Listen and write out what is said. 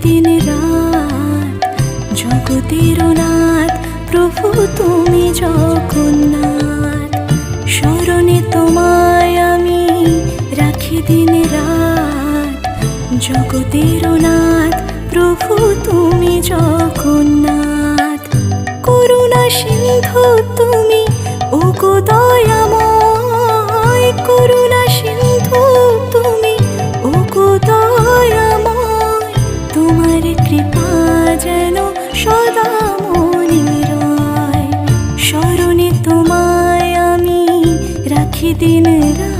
দিন রাত জগতের নাথ প্রভু তুমি জগন্নাথ। স্মরণে তোমায় আমি রাখি দিন রাত জগতের নাথ প্রভু তুমি জগন্নাথ। করুণা সিন্ধু তুমি ওগো দয়াময়, করুণা সিন্ধু তুমি ওগো দয়াময়। তোমার কৃপা যেন সদা মনে রয়। স্মরণে তোমায় আমি রাখি দিন রাত